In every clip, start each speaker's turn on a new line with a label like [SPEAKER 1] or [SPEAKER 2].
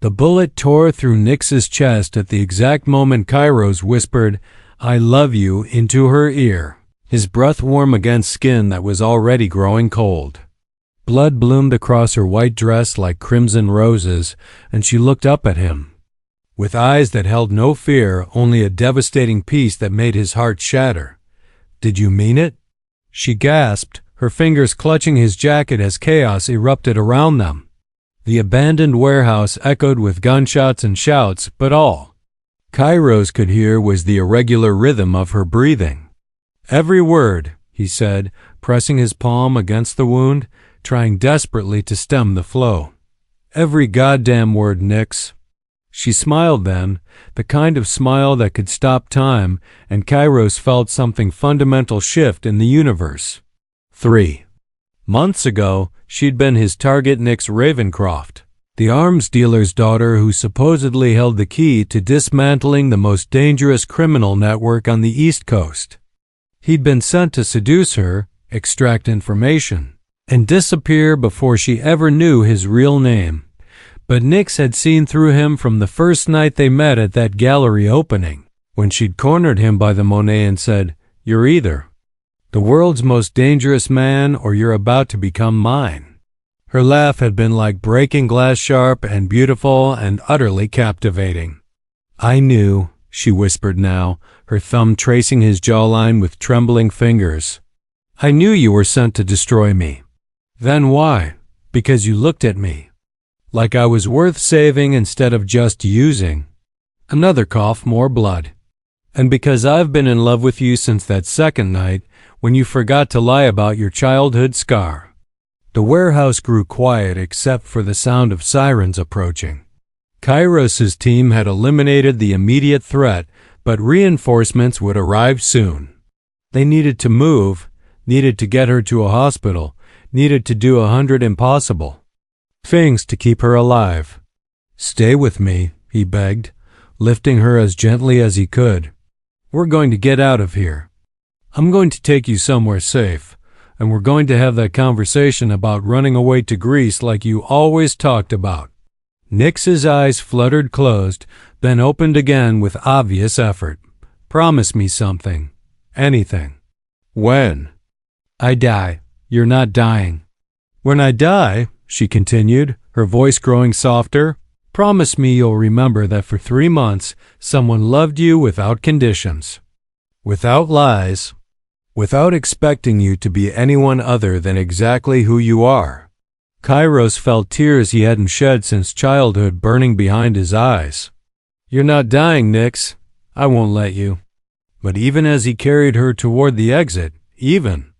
[SPEAKER 1] The bullet tore through Nix's chest at the exact moment Kairos whispered, "I love you," into her ear, his breath warm against skin that was already growing cold. Blood bloomed across her white dress like crimson roses, and she looked up at him, with eyes that held no fear, only a devastating peace that made his heart shatter. "Did you mean it?" she gasped, her fingers clutching his jacket as chaos erupted around them. The abandoned warehouse echoed with gunshots and shouts, but all Kairos could hear was the irregular rhythm of her breathing. "Every word," he said, pressing his palm against the wound, trying desperately to stem the flow. "Every goddamn word, Nix." She smiled then, the kind of smile that could stop time, and Kairos felt something fundamental shift in the universe. 3 months ago, she'd been his target. Nix Ravencroft, the arms dealer's daughter who supposedly held the key to dismantling the most dangerous criminal network on the East Coast. He'd been sent to seduce her, extract information, and disappear before she ever knew his real name. But Nix had seen through him from the first night they met at that gallery opening, when she'd cornered him by the Monet and said, "You're either the world's most dangerous man or you're about to become mine." Her laugh had been like breaking glass, sharp and beautiful and utterly captivating. "I knew," she whispered now, her thumb tracing his jawline with trembling fingers. "I knew you were sent to destroy me." "Then why?" "Because you looked at me like I was worth saving instead of just using." Another cough, more blood. "And because I've been in love with you since that second night when you forgot to lie about your childhood scar." The warehouse grew quiet except for the sound of sirens approaching. Kairos's team had eliminated the immediate threat, but reinforcements would arrive soon. They needed to move, needed to get her to a hospital, needed to do 100 impossible things to keep her alive. "Stay with me," he begged, lifting her as gently as he could. "We're going to get out of here. I'm going to take you somewhere safe, and we're going to have that conversation about running away to Greece like you always talked about." Nix's eyes fluttered closed, then opened again with obvious effort. "Promise me something. Anything." "When?" "I die. You're not dying." "When I die," she continued, her voice growing softer, "promise me you'll remember that for 3 months someone loved you without conditions, without lies, without expecting you to be anyone other than exactly who you are." Kairos felt tears he hadn't shed since childhood burning behind his eyes. "You're not dying, Nix. I won't let you." But even as he carried her toward the exit, even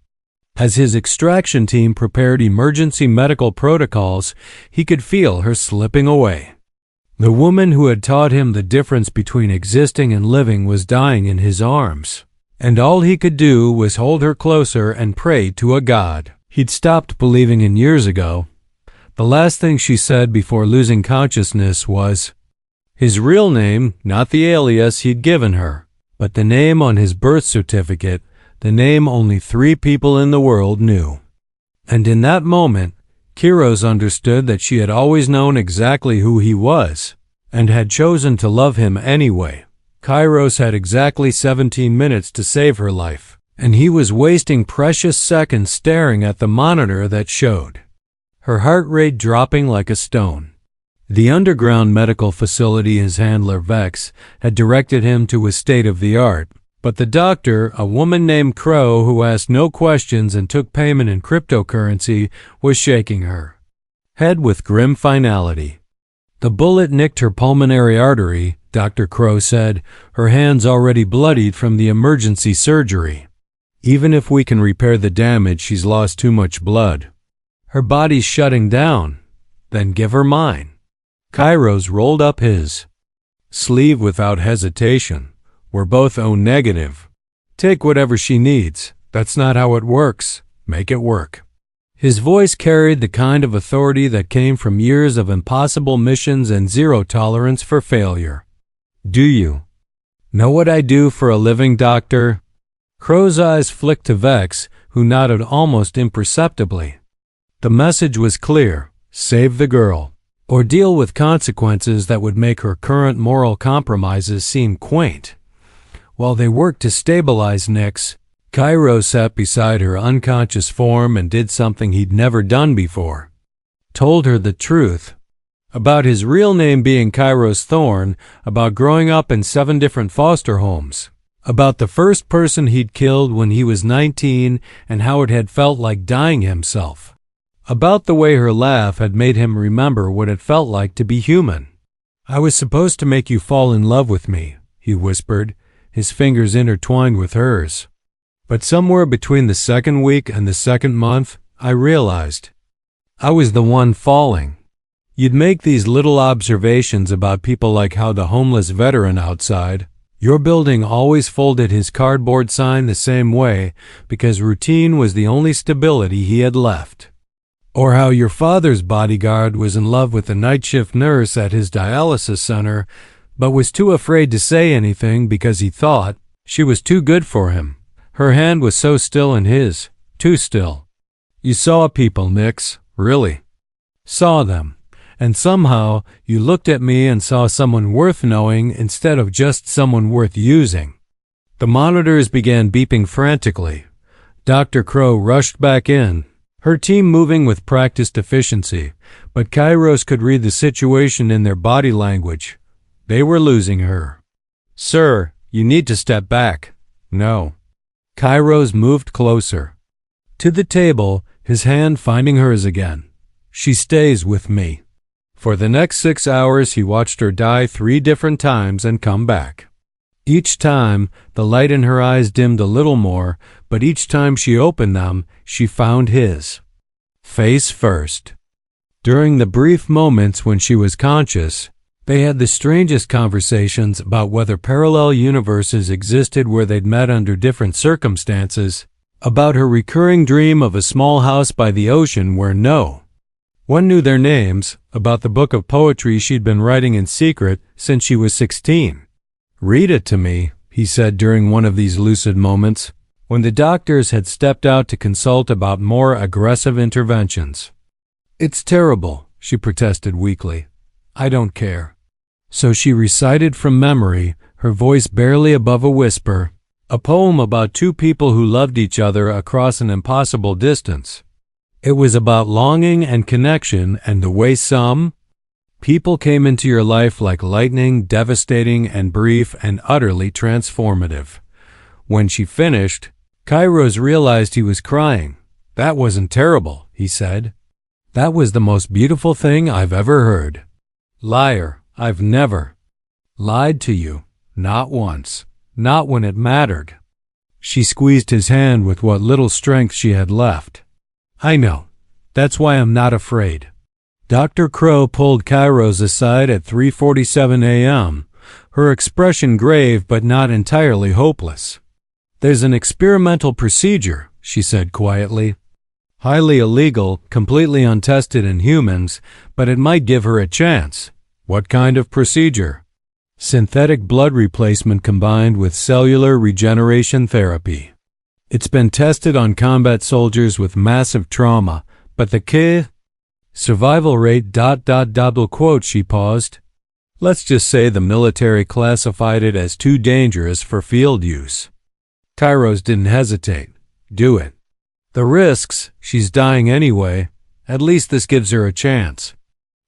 [SPEAKER 1] as his extraction team prepared emergency medical protocols, he could feel her slipping away. The woman who had taught him the difference between existing and living was dying in his arms, and all he could do was hold her closer and pray to a god he'd stopped believing in years ago. The last thing she said before losing consciousness was his real name, not the alias he'd given her, but the name on his birth certificate, the name only 3 people in the world knew. And in that moment, Kairos understood that she had always known exactly who he was, and had chosen to love him anyway. Kairos had exactly 17 minutes to save her life, and he was wasting precious seconds staring at the monitor that showed her heart rate dropping like a stone. The underground medical facility his handler Vex had directed him to was state-of-the-art, but the doctor, a woman named Crow who asked no questions and took payment in cryptocurrency, was shaking her head with grim finality. "The bullet nicked her pulmonary artery," Dr. Crow said, her hands already bloodied from the emergency surgery. "Even if we can repair the damage, she's lost too much blood. Her body's shutting down." "Then give her mine." Kairos rolled up his sleeve without hesitation. "We're both O negative. Take whatever she needs. That's not how it works. Make it work." His voice carried the kind of authority that came from years of impossible missions and zero tolerance for failure. "Do you know what I do for a living, Doctor?" Crow's eyes flicked to Vex, who nodded almost imperceptibly. The message was clear: save the girl, or deal with consequences that would make her current moral compromises seem quaint. While they worked to stabilize Nix, Cairo sat beside her unconscious form and did something he'd never done before. Told her the truth. About his real name being Cairo's Thorn, about growing up in 7 different foster homes, about the first person he'd killed when he was 19 and how it had felt like dying himself, about the way her laugh had made him remember what it felt like to be human. "I was supposed to make you fall in love with me," he whispered, his fingers intertwined with hers. "But somewhere between the 2nd week and the 2nd month, I realized I was the one falling. You'd make these little observations about people like how the homeless veteran outside your building always folded his cardboard sign the same way because routine was the only stability he had left. Or how your father's bodyguard was in love with the night shift nurse at his dialysis center, but was too afraid to say anything because he thought she was too good for him. Her hand was so still in his, too still. You saw people, Nix, really. Saw them. And somehow you looked at me and saw someone worth knowing instead of just someone worth using." The monitors began beeping frantically. Dr. Crow rushed back in, her team moving with practiced efficiency, but Kairos could read the situation in their body language. They were losing her. "Sir, you need to step back." "No." Kairos moved closer. To the table, his hand finding hers again. "She stays with me." For the next 6 hours, he watched her die 3 different times and come back. Each time, the light in her eyes dimmed a little more, but each time she opened them, she found his. Face first. During the brief moments when she was conscious, they had the strangest conversations about whether parallel universes existed where they'd met under different circumstances, about her recurring dream of a small house by the ocean where one knew their names, about the book of poetry she'd been writing in secret since she was 16. "Read it to me," he said during one of these lucid moments, when the doctors had stepped out to consult about more aggressive interventions. "It's terrible," she protested weakly. "I don't care." So she recited from memory, her voice barely above a whisper, a poem about 2 people who loved each other across an impossible distance. It was about longing and connection and the way some people came into your life like lightning, devastating and brief and utterly transformative. When she finished, Kairos realized he was crying. "That wasn't terrible," he said. "That was the most beautiful thing I've ever heard." "Liar, I've never lied to you. Not once. Not when it mattered." She squeezed his hand with what little strength she had left. "I know. That's why I'm not afraid." Dr. Crow pulled Kairos aside at 3:47 a.m., her expression grave but not entirely hopeless. "There's an experimental procedure," she said quietly. "Highly illegal, completely untested in humans, but it might give her a chance." "What kind of procedure?" "Synthetic blood replacement combined with cellular regeneration therapy. It's been tested on combat soldiers with massive trauma, but the survival rate ... double quote," she paused. "Let's just say the military classified it as too dangerous for field use." Kairos didn't hesitate. "Do it." "The risks, she's dying anyway. At least this gives her a chance.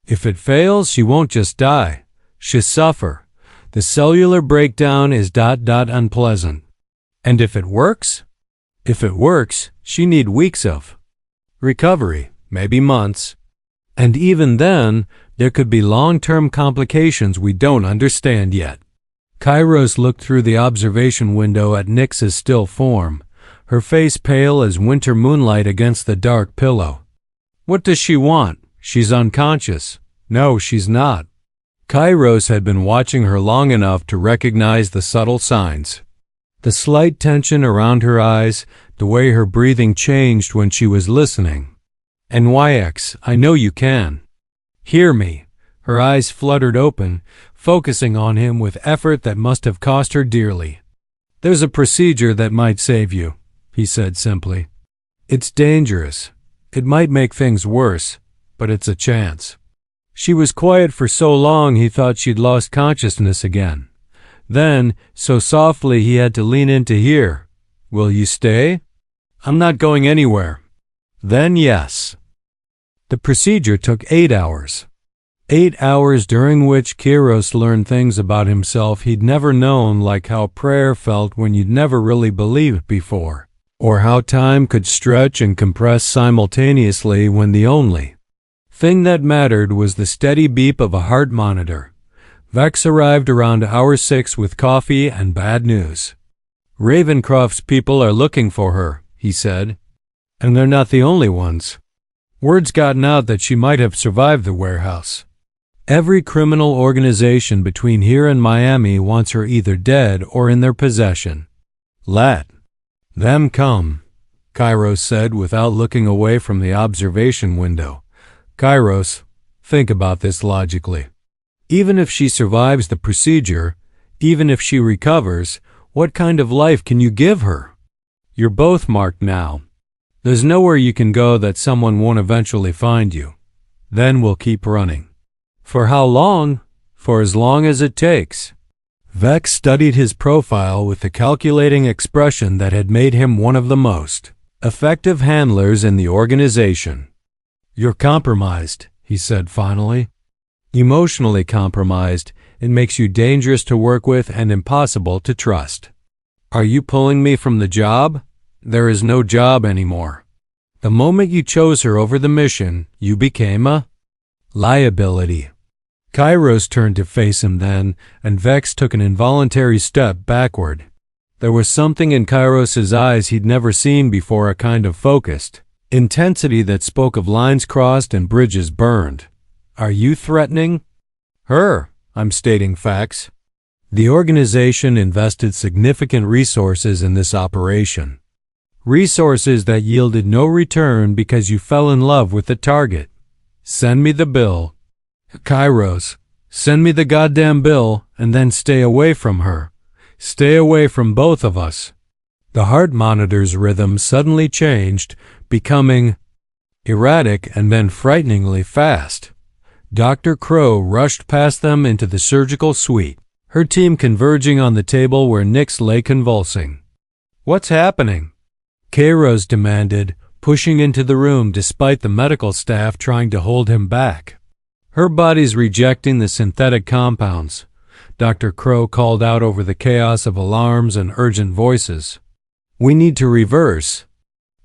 [SPEAKER 1] If it fails, she won't just die. She'll suffer. The cellular breakdown is ... unpleasant. And if it works? If it works, she need weeks of recovery, maybe months. And even then, there could be long-term complications we don't understand yet." Kairos looked through the observation window at Nix's still form, her face pale as winter moonlight against the dark pillow. "What does she want? She's unconscious." "No, she's not." Kairos had been watching her long enough to recognize the subtle signs. The slight tension around her eyes, the way her breathing changed when she was listening. "NYX, I know you can. Hear me." Her eyes fluttered open, focusing on him with effort that must have cost her dearly. "There's a procedure that might save you," he said simply. "It's dangerous. It might make things worse, but it's a chance." She was quiet for so long he thought she'd lost consciousness again. Then, so softly he had to lean in to hear, "Will you stay?" "I'm not going anywhere." "Then yes." The procedure took 8 hours. 8 hours during which Kairos learned things about himself he'd never known, like how prayer felt when you'd never really believed before, or how time could stretch and compress simultaneously when the only thing that mattered was the steady beep of a heart monitor. Vex arrived around hour 6 with coffee and bad news. "Ravencroft's people are looking for her," he said. "And they're not the only ones. Word's gotten out that she might have survived the warehouse. Every criminal organization between here and Miami wants her either dead or in their possession." "Let them come," Kairos said without looking away from the observation window. "Kairos, think about this logically. Even if she survives the procedure, even if she recovers, what kind of life can you give her? You're both marked now. There's nowhere you can go that someone won't eventually find you. Then we'll keep running." "For how long?" "For as long as it takes." Vex studied his profile with the calculating expression that had made him one of the most effective handlers in the organization. "You're compromised," he said finally. "Emotionally compromised. It makes you dangerous to work with and impossible to trust." "Are you pulling me from the job?" "There is no job anymore. The moment you chose her over the mission, you became a liability." Kairos turned to face him then, and Vex took an involuntary step backward. There was something in Kairos's eyes he'd never seen before, a kind of focused intensity that spoke of lines crossed and bridges burned. "Are you threatening her?" "I'm stating facts." The organization invested significant resources in this operation. Resources that yielded no return because you fell in love with the target. "Send me the bill." "Kairos, send me the goddamn bill and then stay away from her. Stay away from both of us." The heart monitor's rhythm suddenly changed, becoming erratic and then frighteningly fast. Dr. Crow rushed past them into the surgical suite, her team converging on the table where Nix lay convulsing. "What's happening?" Kairos demanded, pushing into the room despite the medical staff trying to hold him back. "Her body's rejecting the synthetic compounds," Dr. Crow called out over the chaos of alarms and urgent voices. "We need to reverse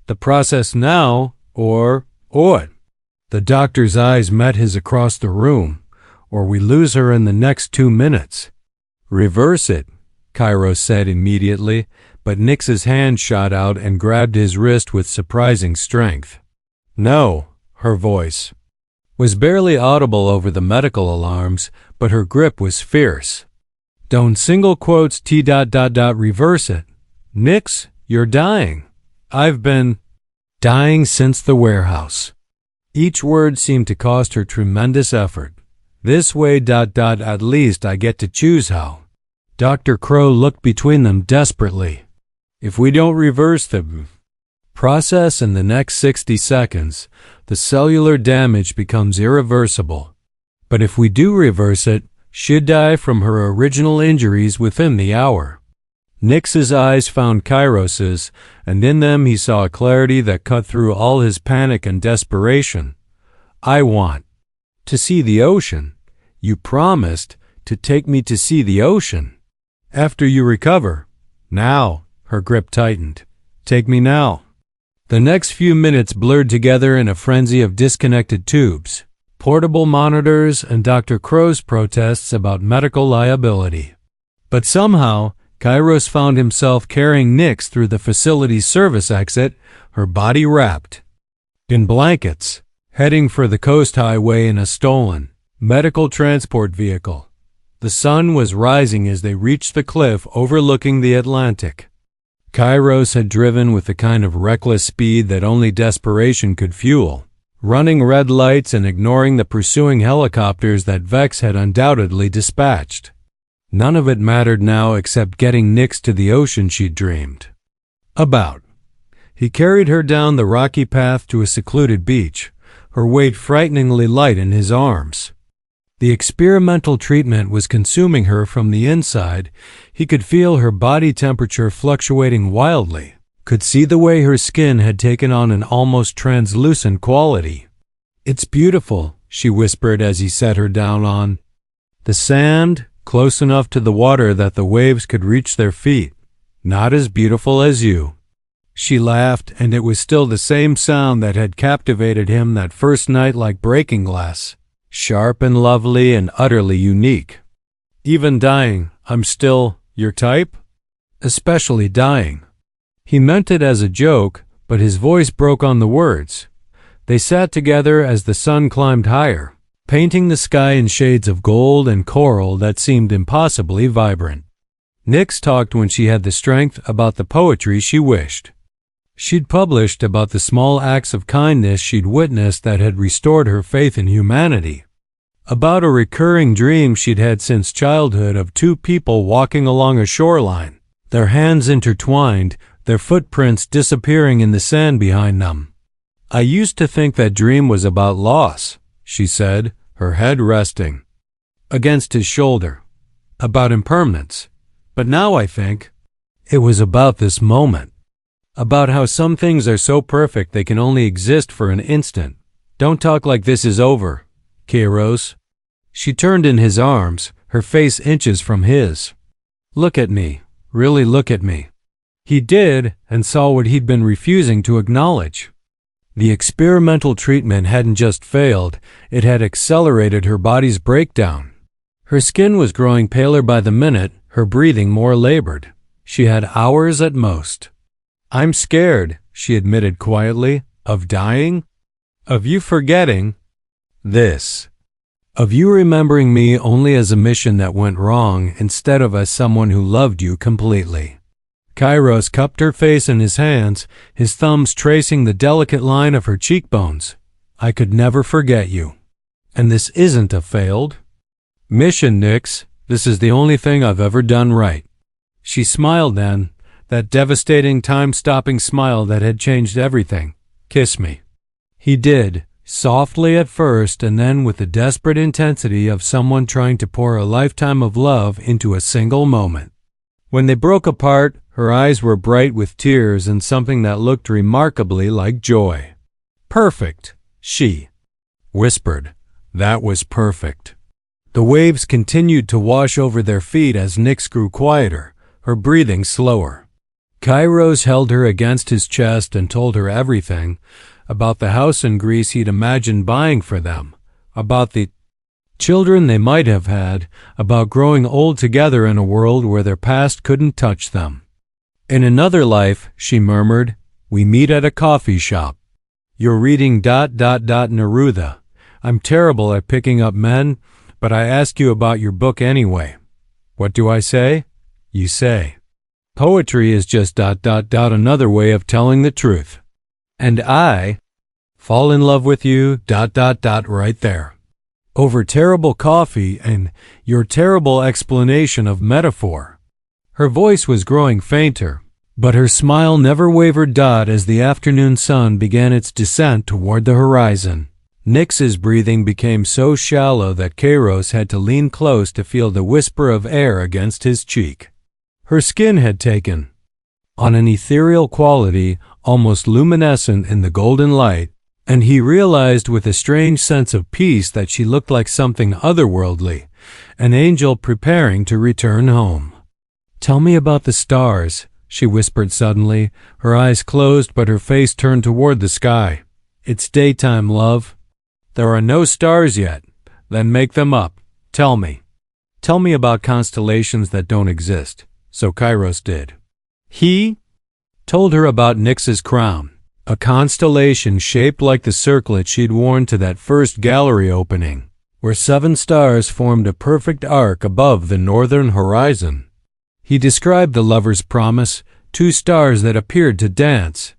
[SPEAKER 1] the process now, or what?" The doctor's eyes met his across the room. "Or we lose her in the next 2 minutes." "Reverse it," Kairos said immediately, but Nix's hand shot out and grabbed his wrist with surprising strength. "No," her voice was barely audible over the medical alarms, but her grip was fierce. "Don't reverse it. Nix, you're dying. I've been dying since the warehouse." Each word seemed to cost her tremendous effort. "This way, at least I get to choose how." Dr. Crow looked between them desperately. "If we don't reverse the process in the next 60 seconds, the cellular damage becomes irreversible. But if we do reverse it, she'd die from her original injuries within the hour." Nix's eyes found Kairos's, and in them he saw a clarity that cut through all his panic and desperation. "I want to see the ocean. You promised to take me to see the ocean. After you recover." "Now." Her grip tightened. "Take me now." The next few minutes blurred together in a frenzy of disconnected tubes, portable monitors, and Dr. Crow's protests about medical liability. But somehow, Kairos found himself carrying Nix through the facility's service exit, her body wrapped in blankets, heading for the coast highway in a stolen medical transport vehicle. The sun was rising as they reached the cliff overlooking the Atlantic. Kairos had driven with the kind of reckless speed that only desperation could fuel, running red lights and ignoring the pursuing helicopters that Vex had undoubtedly dispatched. None of it mattered now except getting Nix to the ocean she'd dreamed about. He carried her down the rocky path to a secluded beach, her weight frighteningly light in his arms. The experimental treatment was consuming her from the inside. He could feel her body temperature fluctuating wildly, could see the way her skin had taken on an almost translucent quality. "It's beautiful," she whispered as he set her down on the sand, close enough to the water that the waves could reach their feet. "Not as beautiful as you." She laughed, and it was still the same sound that had captivated him that first night, like breaking glass. Sharp and lovely and utterly unique. "Even dying, I'm still your type?" "Especially dying." He meant it as a joke, but his voice broke on the words. They sat together as the sun climbed higher, painting the sky in shades of gold and coral that seemed impossibly vibrant. Nix talked when she had the strength about the poetry she wished. She'd published about the small acts of kindness she'd witnessed that had restored her faith in humanity. About a recurring dream she'd had since childhood of two people walking along a shoreline, their hands intertwined, their footprints disappearing in the sand behind them. "I used to think that dream was about loss," she said, her head resting against his shoulder. "About impermanence. But now I think it was about this moment. About how some things are so perfect they can only exist for an instant. Don't talk like this is over, Kairos." She turned in his arms, her face inches from his. "Look at me. Really look at me." He did, and saw what he'd been refusing to acknowledge. The experimental treatment hadn't just failed, it had accelerated her body's breakdown. Her skin was growing paler by the minute, her breathing more labored. She had hours at most. "I'm scared," she admitted quietly, "of dying, of you forgetting this, of you remembering me only as a mission that went wrong instead of as someone who loved you completely." Kairos cupped her face in his hands, his thumbs tracing the delicate line of her cheekbones. "I could never forget you. And this isn't a failed mission, Nix. This is the only thing I've ever done right." She smiled then, that devastating time-stopping smile that had changed everything. "Kiss me." He did, softly at first, and then with the desperate intensity of someone trying to pour a lifetime of love into a single moment. When they broke apart, her eyes were bright with tears and something that looked remarkably like joy. "Perfect," she whispered. "That was perfect." The waves continued to wash over their feet as Nix grew quieter, her breathing slower. Kairos held her against his chest and told her everything, about the house in Greece he'd imagined buying for them, about the children they might have had, about growing old together in a world where their past couldn't touch them. "In another life," she murmured, "we meet at a coffee shop. You're reading ... Neruda. I'm terrible at picking up men, but I ask you about your book anyway. What do I say? You say, poetry is just ... another way of telling the truth. And I fall in love with you ... right there. Over terrible coffee and your terrible explanation of metaphor." Her voice was growing fainter, but her smile never wavered as the afternoon sun began its descent toward the horizon. Nix's breathing became so shallow that Kairos had to lean close to feel the whisper of air against his cheek. Her skin had taken on an ethereal quality, almost luminescent in the golden light, and he realized with a strange sense of peace that she looked like something otherworldly, an angel preparing to return home. "Tell me about the stars," she whispered suddenly, her eyes closed but her face turned toward the sky. "It's daytime, love." "There are no stars yet." "Then make them up. Tell me. Tell me about constellations that don't exist." So Kairos did. He told her about Nix's crown, a constellation shaped like the circlet she'd worn to that first gallery opening, where 7 stars formed a perfect arc above the northern horizon. He described the lover's promise, 2 stars that appeared to dance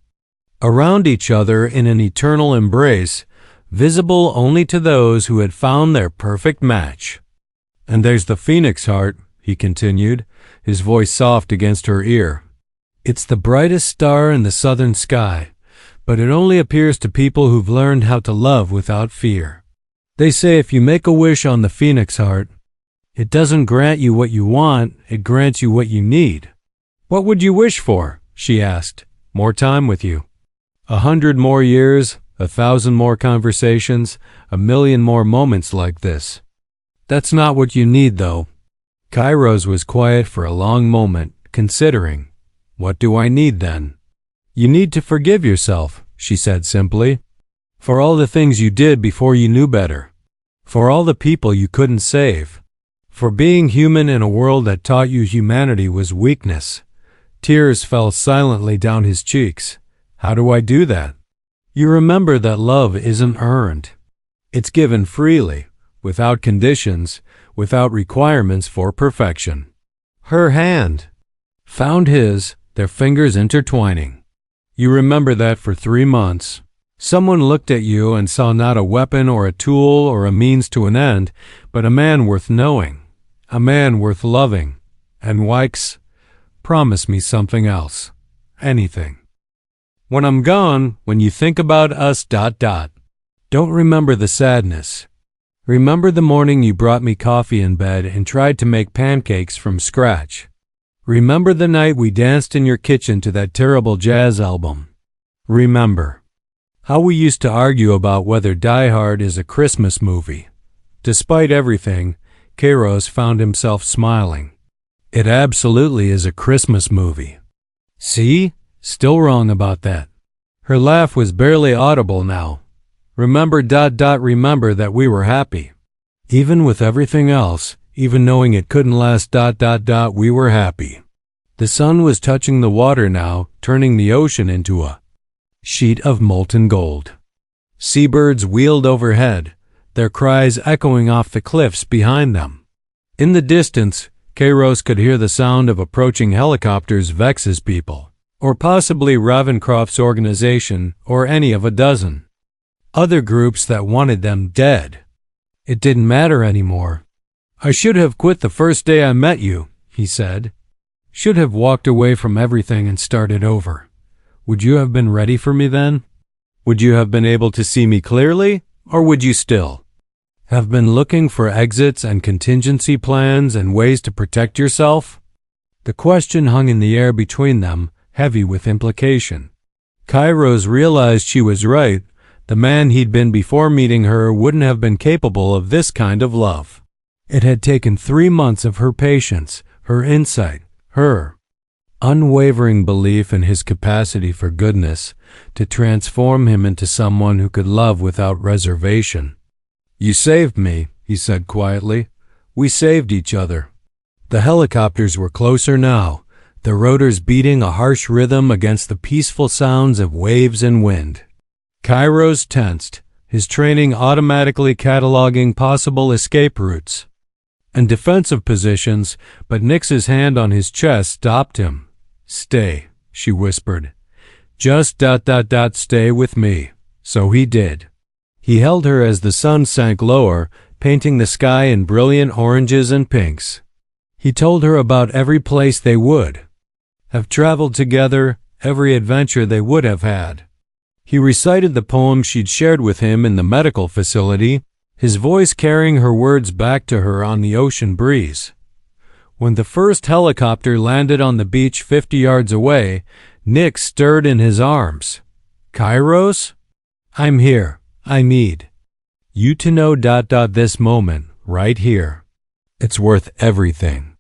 [SPEAKER 1] around each other in an eternal embrace, visible only to those who had found their perfect match. "And there's the phoenix heart," he continued, his voice soft against her ear. "It's the brightest star in the southern sky, but it only appears to people who've learned how to love without fear. They say if you make a wish on the phoenix heart, it doesn't grant you what you want, it grants you what you need. What would you wish for? She asked. More time with you. 100 more years, 1,000 more conversations, 1,000,000 more moments like this. That's not what you need, though. Kairos was quiet for a long moment, considering. What do I need then? You need to forgive yourself, she said simply, for all the things you did before you knew better, for all the people you couldn't save, for being human in a world that taught you humanity was weakness. Tears fell silently down his cheeks. How do I do that? You remember that love isn't earned. It's given freely, without conditions, without requirements for perfection. Her hand found his, their fingers intertwining. You remember that for 3 months. Someone looked at you and saw not a weapon or a tool or a means to an end, but a man worth knowing, a man worth loving. And Wykes, promise me something else. Anything. When I'm gone, when you think about us, don't remember the sadness. Remember the morning you brought me coffee in bed and tried to make pancakes from scratch. Remember the night we danced in your kitchen to that terrible jazz album. Remember how we used to argue about whether Die Hard is a Christmas movie. Despite everything, Kairos found himself smiling. It absolutely is a Christmas movie. See? Still wrong about that. Her laugh was barely audible now. Remember, remember that we were happy. Even with everything else, even knowing it couldn't last, we were happy. The sun was touching the water now, turning the ocean into a sheet of molten gold. Seabirds wheeled overhead, their cries echoing off the cliffs behind them. In the distance, Kairos could hear the sound of approaching helicopters vex his people, or possibly Ravencroft's organization, or any of a dozen other groups that wanted them dead. It didn't matter anymore. I should have quit the first day I met you, he said. Should have walked away from everything and started over. Would you have been ready for me then? Would you have been able to see me clearly, or would you still have been looking for exits and contingency plans and ways to protect yourself? The question hung in the air between them, heavy with implication. Kairos realized she was right. The man he'd been before meeting her wouldn't have been capable of this kind of love. It had taken 3 months of her patience, her insight, her unwavering belief in his capacity for goodness to transform him into someone who could love without reservation. You saved me, he said quietly. We saved each other. The helicopters were closer now, the rotors beating a harsh rhythm against the peaceful sounds of waves and wind. Kairos tensed, his training automatically cataloging possible escape routes and defensive positions, but Nyx's hand on his chest stopped him. Stay, she whispered. Just stay with me. So he did. He held her as the sun sank lower, painting the sky in brilliant oranges and pinks. He told her about every place they would have traveled together, every adventure they would have had. He recited the poem she'd shared with him in the medical facility, his voice carrying her words back to her on the ocean breeze. When the first helicopter landed on the beach 50 yards away, Nyx stirred in his arms. Kairos? I'm here. I need you to know this moment, right here. It's worth everything.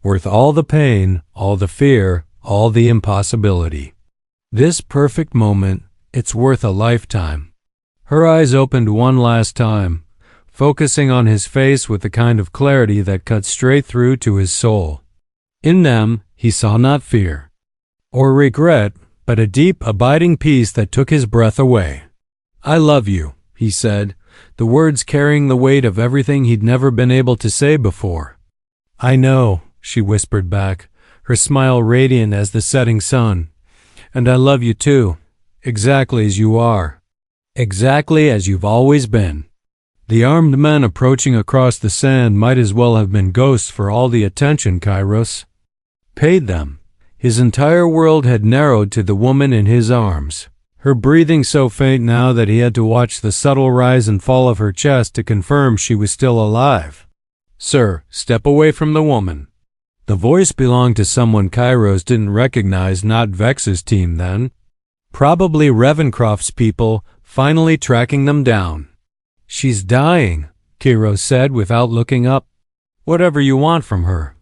[SPEAKER 1] Worth all the pain, all the fear, all the impossibility. This perfect moment, it's worth a lifetime. Her eyes opened one last time, focusing on his face with the kind of clarity that cut straight through to his soul. In them, he saw not fear or regret, but a deep, abiding peace that took his breath away. I love you, he said, the words carrying the weight of everything he'd never been able to say before. I know, she whispered back, her smile radiant as the setting sun. And I love you too, exactly as you are. Exactly as you've always been. The armed men approaching across the sand might as well have been ghosts for all the attention Kairos paid them. His entire world had narrowed to the woman in his arms. her breathing so faint now that he had to watch the subtle rise and fall of her chest to confirm she was still alive. "Sir, step away from the woman." The voice belonged to someone Kairos didn't recognize, not Vex's team then. Probably Ravencroft's people, finally tracking them down. "She's dying," Kairos said without looking up. "Whatever you want from her."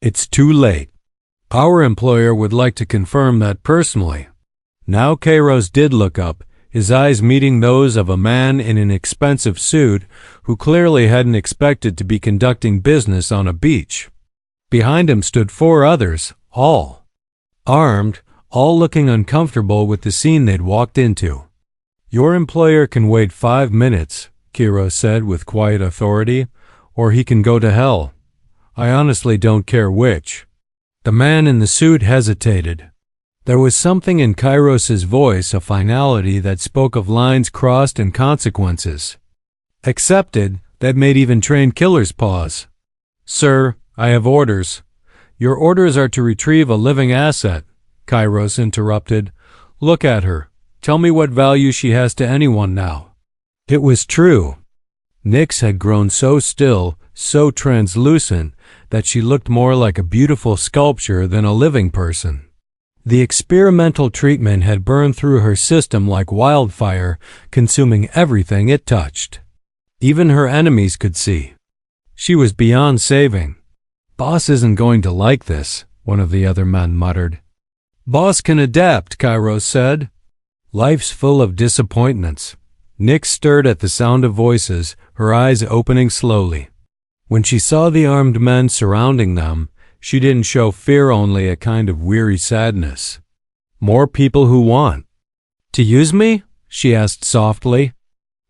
[SPEAKER 1] "It's too late. Our employer would like to confirm that personally." Now Kairos did look up, his eyes meeting those of a man in an expensive suit who clearly hadn't expected to be conducting business on a beach. Behind him stood 4 others, all armed, all looking uncomfortable with the scene they'd walked into. "Your employer can wait 5 minutes, Kairos said with quiet authority, "or he can go to hell. I honestly don't care which." The man in the suit hesitated. There was something in Kairos's voice, a finality that spoke of lines crossed and consequences accepted that made even trained killers pause. "Sir, I have orders." "Your orders are to retrieve a living asset," Kairos interrupted. "Look at her. Tell me what value she has to anyone now." It was true. Nyx had grown so still, so translucent, that she looked more like a beautiful sculpture than a living person. The experimental treatment had burned through her system like wildfire, consuming everything it touched. Even her enemies could see. She was beyond saving. "Boss isn't going to like this," one of the other men muttered. "Boss can adapt," Kairos said. "Life's full of disappointments." Nyx stirred at the sound of voices, her eyes opening slowly. When she saw the armed men surrounding them, she didn't show fear, only a kind of weary sadness. "More people who want to use me?" she asked softly.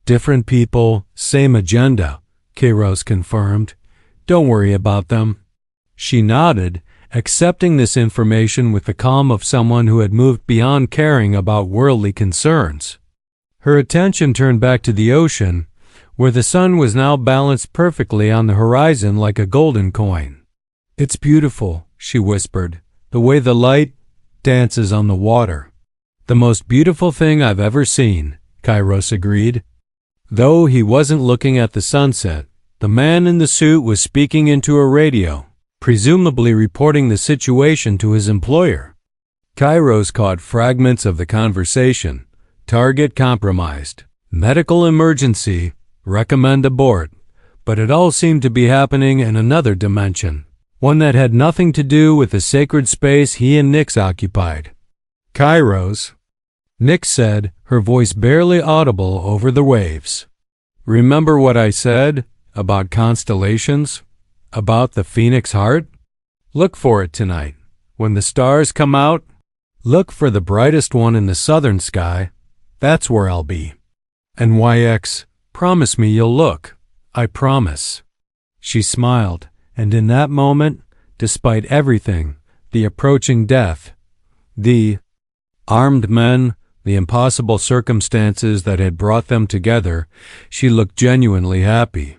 [SPEAKER 1] "Different people, same agenda," Kairos confirmed. "Don't worry about them." She nodded, accepting this information with the calm of someone who had moved beyond caring about worldly concerns. Her attention turned back to the ocean, where the sun was now balanced perfectly on the horizon like a golden coin. "It's beautiful," she whispered, "the way the light dances on the water." "The most beautiful thing I've ever seen," Kairos agreed. Though he wasn't looking at the sunset, the man in the suit was speaking into a radio, presumably reporting the situation to his employer. Kairos caught fragments of the conversation. "Target compromised. Medical emergency. Recommend abort." But it all seemed to be happening in another dimension, one that had nothing to do with the sacred space he and Nyx occupied. "Kairos," Nyx said, her voice barely audible over the waves. "Remember what I said about constellations? About the Phoenix Heart? Look for it tonight. When the stars come out, look for the brightest one in the southern sky. That's where I'll be. And YX, promise me you'll look. I promise." She smiled, and in that moment, despite everything, the approaching death, the armed men, the impossible circumstances that had brought them together, she looked genuinely happy.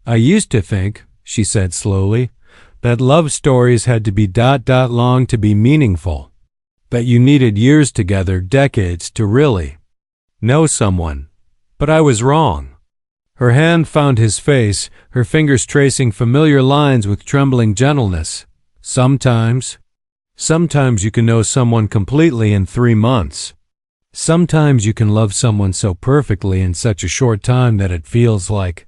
[SPEAKER 1] "I used to think," she said slowly, "that love stories had to be ... long to be meaningful. That you needed years together, decades, to really know someone. But I was wrong." Her hand found his face, her fingers tracing familiar lines with trembling gentleness. Sometimes you can know someone completely in 3 months. Sometimes you can love someone so perfectly in such a short time that it feels like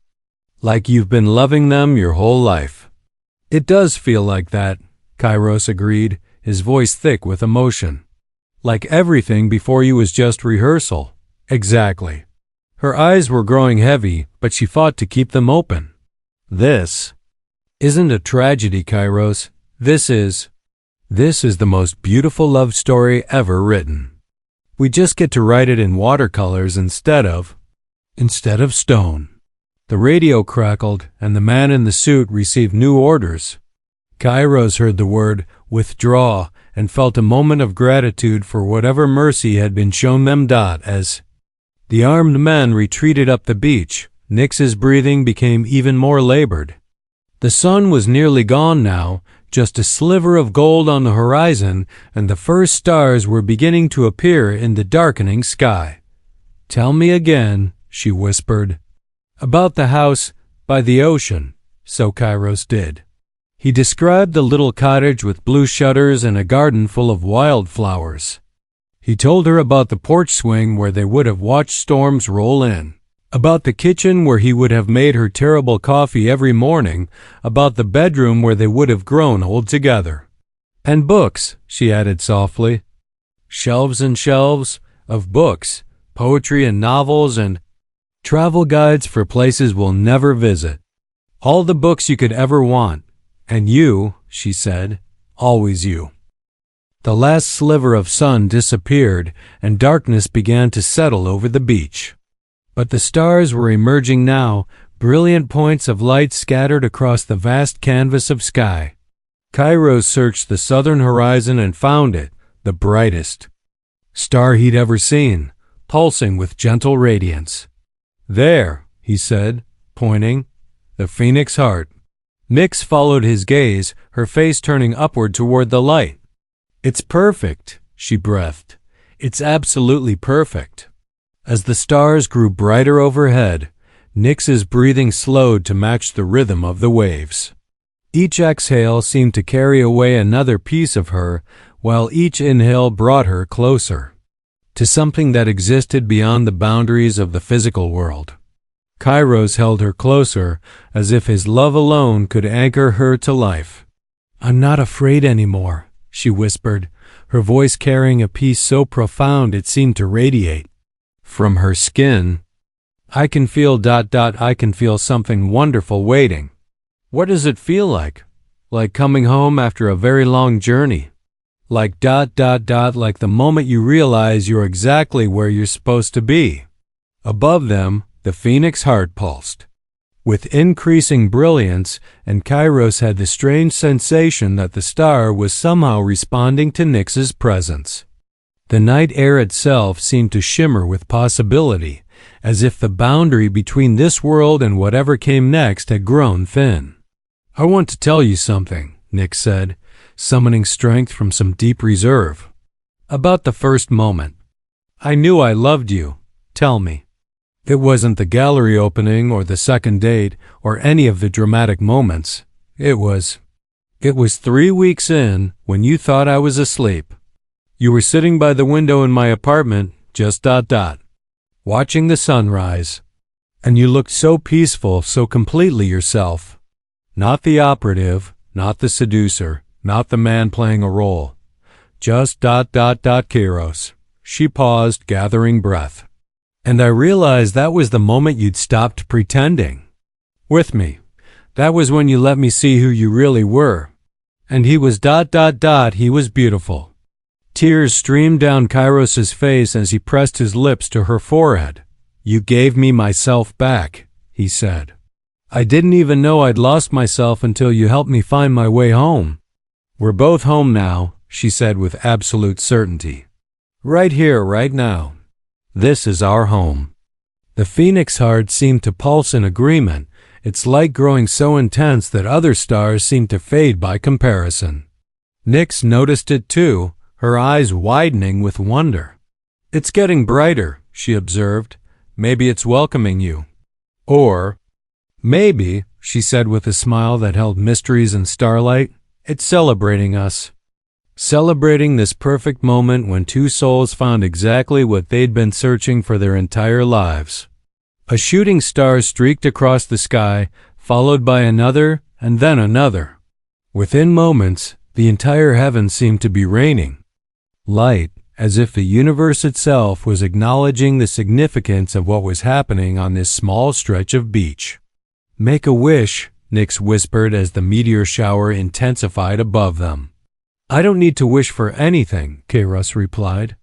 [SPEAKER 1] you've been loving them your whole life." "It does feel like that," Kairos agreed, his voice thick with emotion. "Like everything before you was just rehearsal." "Exactly." Her eyes were growing heavy, but she fought to keep them open. "This isn't a tragedy, Kairos. This is the most beautiful love story ever written. We just get to write it in watercolors instead of stone." The radio crackled, and the man in the suit received new orders. Kairos heard the word "withdraw" and felt a moment of gratitude for whatever mercy had been shown them. As the armed men retreated up the beach, Nyx's breathing became even more labored. The sun was nearly gone now, just a sliver of gold on the horizon, and the first stars were beginning to appear in the darkening sky. "Tell me again," she whispered. "About the house by the ocean." So Kairos did. He described the little cottage with blue shutters and a garden full of wildflowers. He told her about the porch swing where they would have watched storms roll in, about the kitchen where he would have made her terrible coffee every morning, about the bedroom where they would have grown old together. "And books," she added softly. "Shelves and shelves of books, poetry and novels and travel guides for places we'll never visit. All the books you could ever want. And you," she said, "always you." The last sliver of sun disappeared, and darkness began to settle over the beach. But the stars were emerging now, brilliant points of light scattered across the vast canvas of sky. Kairos searched the southern horizon and found it, the brightest star he'd ever seen, pulsing with gentle radiance. "There," he said, pointing, "the phoenix heart." Nyx followed his gaze, her face turning upward toward the light. "It's perfect," she breathed. "It's absolutely perfect." As the stars grew brighter overhead, Nyx's breathing slowed to match the rhythm of the waves. Each exhale seemed to carry away another piece of her, while each inhale brought her closer to something that existed beyond the boundaries of the physical world. Kairos held her closer, as if his love alone could anchor her to life. "I'm not afraid anymore," she whispered, her voice carrying a peace so profound it seemed to radiate from her skin. I can feel something wonderful waiting." "What does it feel like?" "Like coming home after a very long journey. Like like the moment you realize you're exactly where you're supposed to be." Above them, the phoenix heart pulsed with increasing brilliance, and Kairos had the strange sensation that the star was somehow responding to Nyx's presence. The night air itself seemed to shimmer with possibility, as if the boundary between this world and whatever came next had grown thin. "I want to tell you something," Nyx said, summoning strength from some deep reserve. "About the first moment. I knew I loved you. Tell me." It wasn't the gallery opening or the second date or any of the dramatic moments. It was 3 weeks in, when you thought I was asleep. You were sitting by the window in my apartment, just watching the sunrise. And you looked so peaceful, so completely yourself. Not the operative, not the seducer, not the man playing a role. Just Kairos. She paused, gathering breath. "And I realized that was the moment you'd stopped pretending with me. That was when you let me see who you really were. And he was he was beautiful." Tears streamed down Kairos's face as he pressed his lips to her forehead. "You gave me myself back," he said. "I didn't even know I'd lost myself until you helped me find my way home." "We're both home now," she said with absolute certainty. "Right here, right now. This is our home." The phoenix heart seemed to pulse in agreement, its light growing so intense that other stars seemed to fade by comparison. Nyx noticed it too, her eyes widening with wonder. "It's getting brighter," she observed. "Maybe it's welcoming you. Or maybe," she said with a smile that held mysteries and starlight, "it's celebrating us. Celebrating this perfect moment when two souls found exactly what they'd been searching for their entire lives." A shooting star streaked across the sky, followed by another and then another. Within moments, the entire heaven seemed to be raining light, as if the universe itself was acknowledging the significance of what was happening on this small stretch of beach. "Make a wish," Nyx whispered as the meteor shower intensified above them. "I don't need to wish for anything," Kairos replied.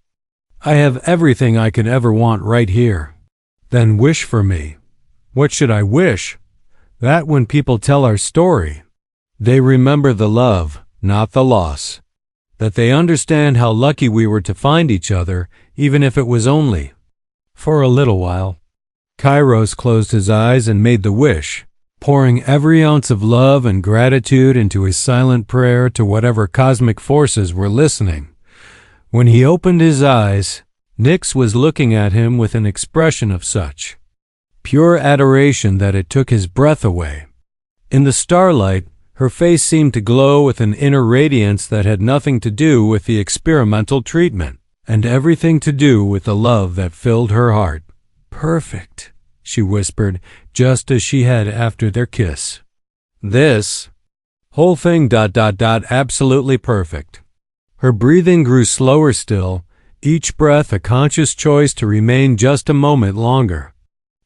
[SPEAKER 1] "I have everything I could ever want right here." "Then wish for me." "What should I wish?" "That when people tell our story, they remember the love, not the loss. That they understand how lucky we were to find each other, even if it was only for a little while." Kairos closed his eyes and made the wish. pouring every ounce of love and gratitude into his silent prayer to whatever cosmic forces were listening. When he opened his eyes, Nyx was looking at him with an expression of such pure adoration that it took his breath away. In the starlight, her face seemed to glow with an inner radiance that had nothing to do with the experimental treatment, and everything to do with the love that filled her heart. "Perfect," she whispered, just as she had after their kiss. "This whole thing ... absolutely perfect." Her breathing grew slower still, each breath a conscious choice to remain just a moment longer.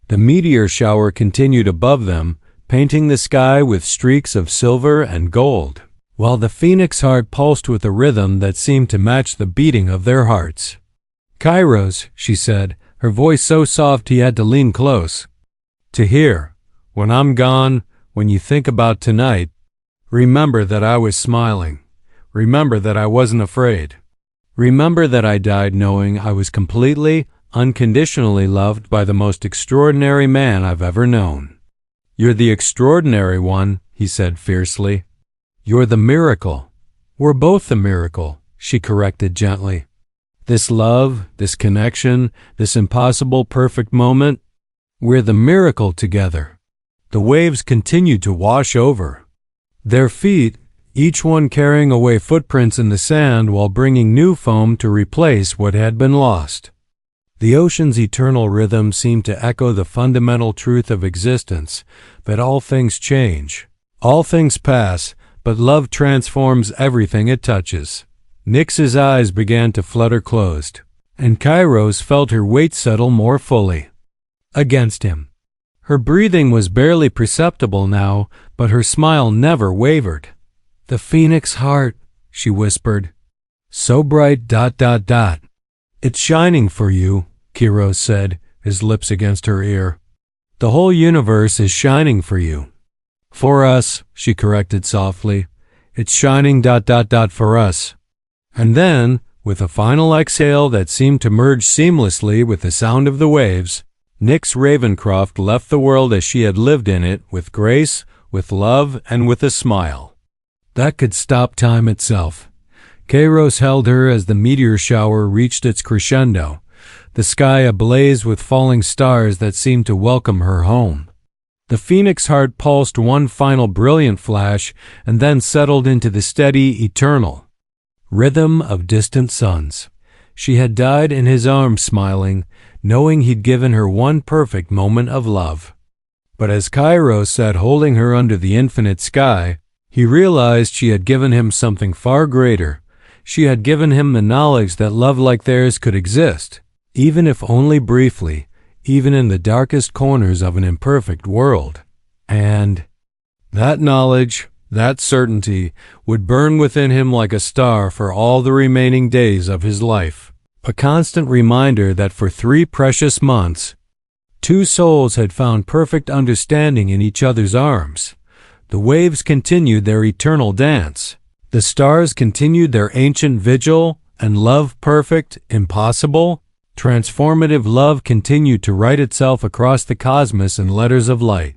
[SPEAKER 1] The meteor shower continued above them, painting the sky with streaks of silver and gold, while the phoenix heart pulsed with a rhythm that seemed to match the beating of their hearts. "Kairos," she said, her voice so soft he had to lean close. "To hear, when I'm gone, when you think about tonight, remember that I was smiling. Remember that I wasn't afraid. Remember that I died knowing I was completely, unconditionally loved by the most extraordinary man I've ever known." "You're the extraordinary one," he said fiercely. "You're the miracle. We're both the miracle," she corrected gently. "This love, this connection, this impossible perfect moment, we're the miracle together." The waves continued to wash over their feet, each one carrying away footprints in the sand while bringing new foam to replace what had been lost. The ocean's eternal rhythm seemed to echo the fundamental truth of existence, that all things change, all things pass, but love transforms everything it touches. Nyx's eyes began to flutter closed, and Kairos felt her weight settle more fully against him. Her breathing was barely perceptible now, but her smile never wavered. "The phoenix heart," she whispered. "So bright ... It's shining for you," Kairos said, his lips against her ear. "The whole universe is shining for you." "For us," she corrected softly. "It's shining ... for us." And then, with a final exhale that seemed to merge seamlessly with the sound of the waves, Nyx Ravencroft left the world as she had lived in it, with grace, with love, and with a smile that could stop time itself. Kairos held her as the meteor shower reached its crescendo, the sky ablaze with falling stars that seemed to welcome her home. The phoenix heart pulsed one final brilliant flash and then settled into the steady, eternal rhythm of distant suns. She had died in his arms smiling, knowing he'd given her one perfect moment of love. But as Kairos sat holding her under the infinite sky, he realized she had given him something far greater. She had given him the knowledge that love like theirs could exist, even if only briefly, even in the darkest corners of an imperfect world. And that knowledge, that certainty, would burn within him like a star for all the remaining days of his life. A constant reminder that for 3 precious months, 2 souls had found perfect understanding in each other's arms. The waves continued their eternal dance. The stars continued their ancient vigil, and love perfect, impossible, transformative love continued to write itself across the cosmos in letters of light.